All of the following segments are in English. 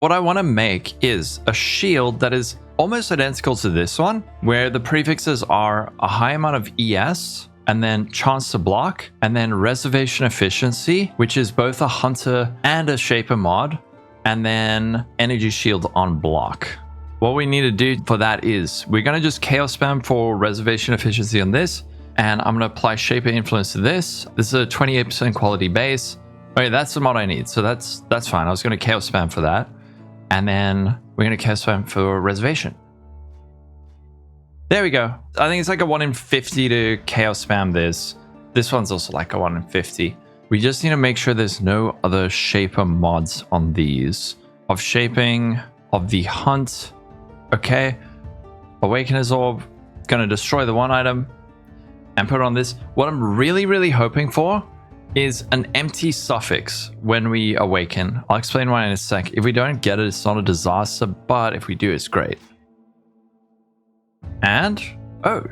What I want to make is a shield that is almost identical to this one, where the prefixes are a high amount of ES, and then chance to block, and then reservation efficiency, which is both a hunter and a shaper mod, and then energy shield on block. What we need to do for that is we're going to just chaos spam for reservation efficiency on this, and I'm going to apply shaper influence to this. This is a 28% quality base. Okay, that's the mod I need, so that's fine. I was going to chaos spam for that. And then we're going to chaos spam for reservation. There we go. I think it's like a 1 in 50 to chaos spam this. This one's also like a 1 in 50. We just need to make sure there's no other shaper mods on these. Of shaping, of the hunt. Okay. Awakener's orb. Going to destroy the one item and put it on this. What I'm really hoping for is an empty suffix when we awaken. I'll explain why in a sec. If we don't get it, it's not a disaster, but if we do, it's great. And, oh,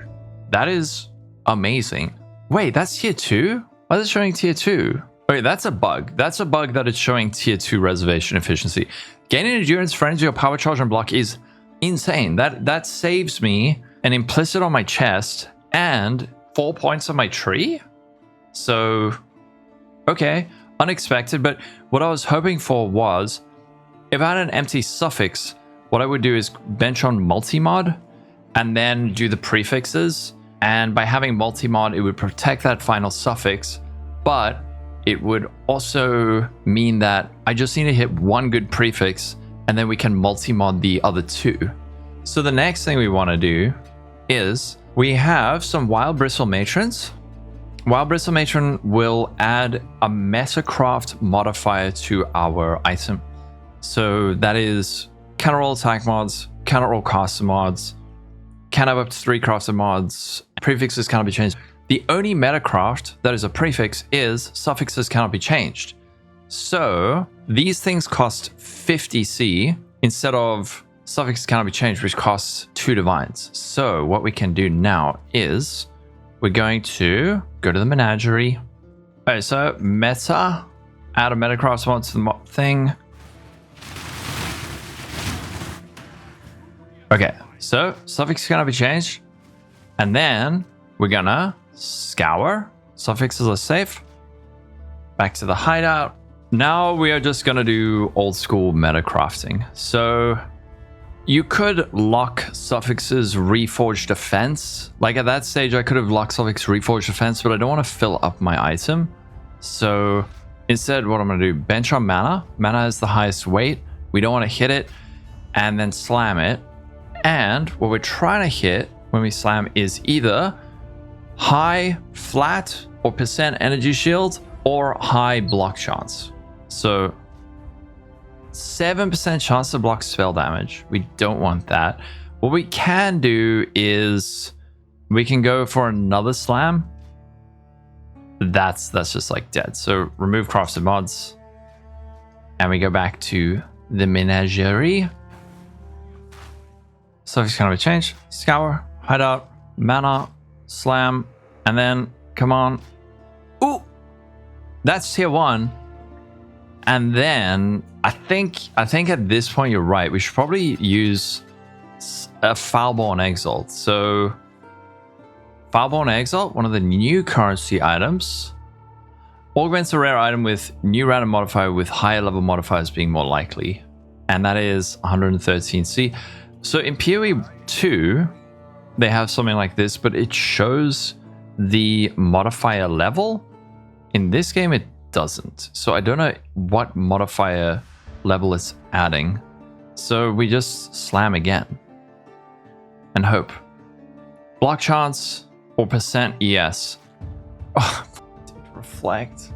that is amazing. Wait, that's tier 2? Why is it showing tier 2? Wait, that's a bug. That's a bug that it's showing tier 2 reservation efficiency. Gaining endurance, frenzy, or power charge on block is insane. That saves me an implicit on my chest and 4 points on my tree? So, okay, unexpected, but what I was hoping for was, if I had an empty suffix, what I would do is bench on multi-mod, and then do the prefixes, and by having multi-mod, it would protect that final suffix, but it would also mean that I just need to hit one good prefix, and then we can multi-mod the other two. So the next thing we want to do is, we have some Wild Bristle Matrons. Wild Bristle Matron will add a metacraft modifier to our item. So that is counter roll attack mods, counter roll caster mods, can have up to 3 crafted mods, prefixes cannot be changed. The only metacraft that is a prefix is suffixes cannot be changed. So these things cost 50C instead of suffixes cannot be changed, which costs 2 divines. So what we can do now is we're going to go to the menagerie. Okay, so meta, add a metacraft mod to the mod thing. Okay, so suffix cannot be changed. And then we're gonna scour. Suffixes are safe. Back to the hideout. Now we are just gonna do old school metacrafting. So you could lock suffixes reforged defense. Like at that stage, I could have locked suffix reforged defense, but I don't want to fill up my item. So instead, what I'm going to do, bench on mana. Mana is the highest weight. We don't want to hit it and then slam it. And what we're trying to hit when we slam is either high flat or percent energy shield or high block chance. So 7% chance to block spell damage. We don't want that. What we can do is we can go for another slam. That's just like dead. So remove crafted mods. And we go back to the menagerie. Suffix cannot be changed. Scour, hideout, mana, slam, and then come on. Ooh! That's tier 1. And then I think at this point you're right. We should probably use a Foulborn Exalt. So Foulborn Exalt, one of the new currency items, augments a rare item with new random modifier with higher level modifiers being more likely. And that is 113C. So in PoE 2, they have something like this, but it shows the modifier level. In this game, it doesn't. So I don't know what modifier level it's adding. So we just slam again and hope. Block chance or percent ES. Oh, reflect.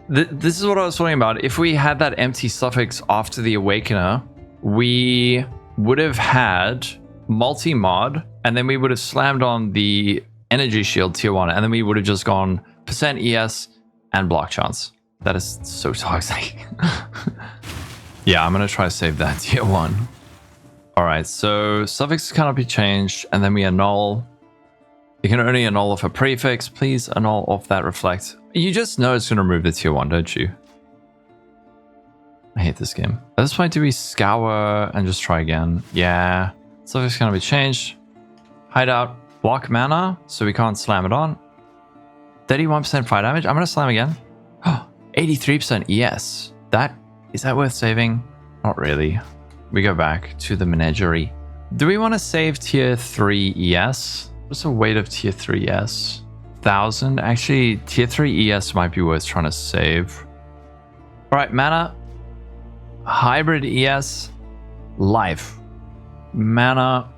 This is what I was talking about. If we had that empty suffix after the Awakener, we would have had multi-mod, and then we would have slammed on the energy shield tier 1, and then we would have just gone percent ES and block chance. That is so toxic. Yeah, I'm gonna try to save that tier 1. All right, so suffix cannot be changed, and then we annul. You can only annul off a prefix. Please annul off that reflect. You just know it's gonna remove the tier 1, don't you? I hate this game. At this point, do we scour and just try again? Yeah. Something's gonna be changed. Hideout. Block mana, so we can't slam it on. 31% fire damage. I'm gonna slam again. 83% ES. Is that worth saving? Not really. We go back to the menagerie. Do we want to save tier 3 ES? What's the weight of tier 3 ES? 1000. Actually, tier 3 ES might be worth trying to save. All right, mana. Hybrid ES. Life. Mana.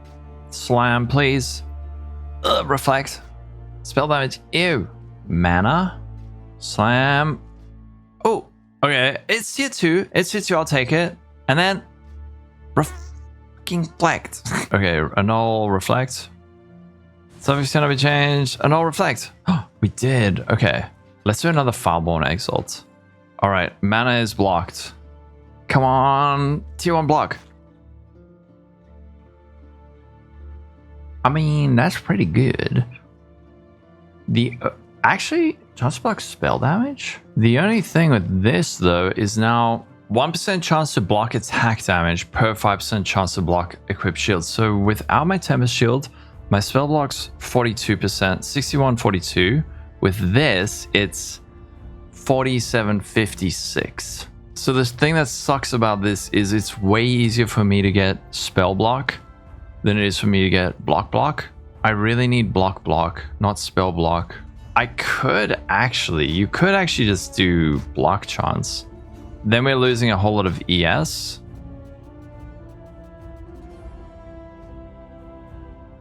Slam, please. Reflect. Spell damage. Ew. Mana. Slam. Oh, okay. It's tier 2. It's tier 2. I'll take it. And then reflect. Okay, annul, reflect. Something's gonna be changed. Annul, reflect. Oh, we did. Okay. Let's do another Foulborn Exalt. Alright, mana is blocked. Come on. Tier 1 block. I mean, that's pretty good. Actually, just block spell damage? The only thing with this, though, is now 1% chance to block attack damage per 5% chance to block equipped shield. So without my Tempest Shield, my spell block's 42%, 61, 42. With this, it's 47, 56. So the thing that sucks about this is it's way easier for me to get spell block than it is for me to get block. I really need block, not spell block. You could actually just do block chance. Then we're losing a whole lot of ES.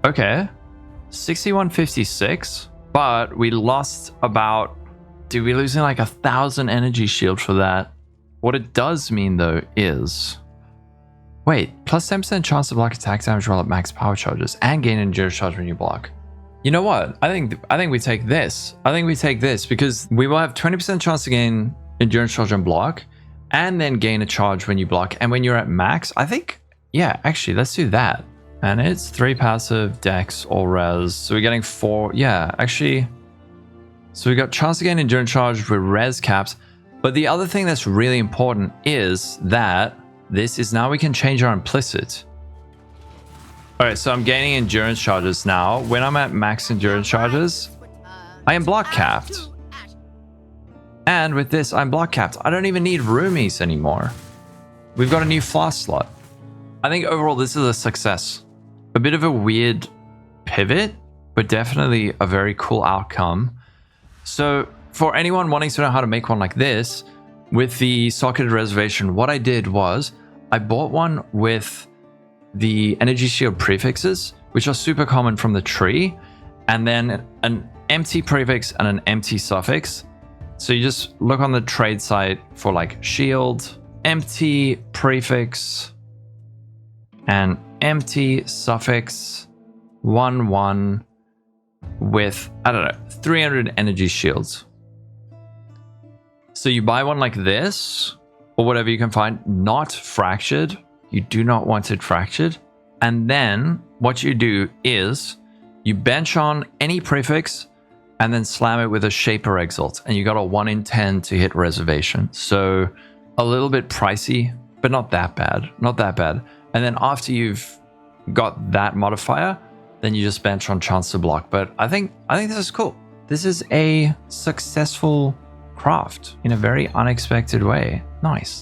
Okay. 6156. But we lost about... Dude, we're losing like 1,000 energy shield for that. What it does mean, though, is... Wait, plus 10% chance to block attack damage while at max power charges and gain endurance charge when you block. You know what? I think we take this. I think we take this because we will have 20% chance to gain endurance charge and block and then gain a charge when you block. And when you're at max, I think, yeah, actually, let's do that. And it's 3 passive, dex, or res. So we're getting 4. Yeah, actually. So we got chance to gain endurance charge with res caps. But the other thing that's really important is that this is now we can change our implicit. All right, so I'm gaining endurance charges now. When I'm at max endurance charges, I am block capped. And with this, I'm block capped. I don't even need roomies anymore. We've got a new flask slot. I think overall this is a success. A bit of a weird pivot, but definitely a very cool outcome. So for anyone wanting to know how to make one like this, with the socketed reservation, what I did was I bought one with the energy shield prefixes, which are super common from the tree, and then an empty prefix and an empty suffix. So you just look on the trade site for like shield, empty prefix, and empty suffix 1/1 with, I don't know, 300 energy shields. So you buy one like this, or whatever you can find, not fractured. You do not want it fractured. And then what you do is you bench on any prefix and then slam it with a Shaper Exalt. And you got a 1 in 10 to hit reservation. So a little bit pricey, but not that bad. Not that bad. And then after you've got that modifier, then you just bench on chance to block. But I think this is cool. This is a successful craft in a very unexpected way. Nice.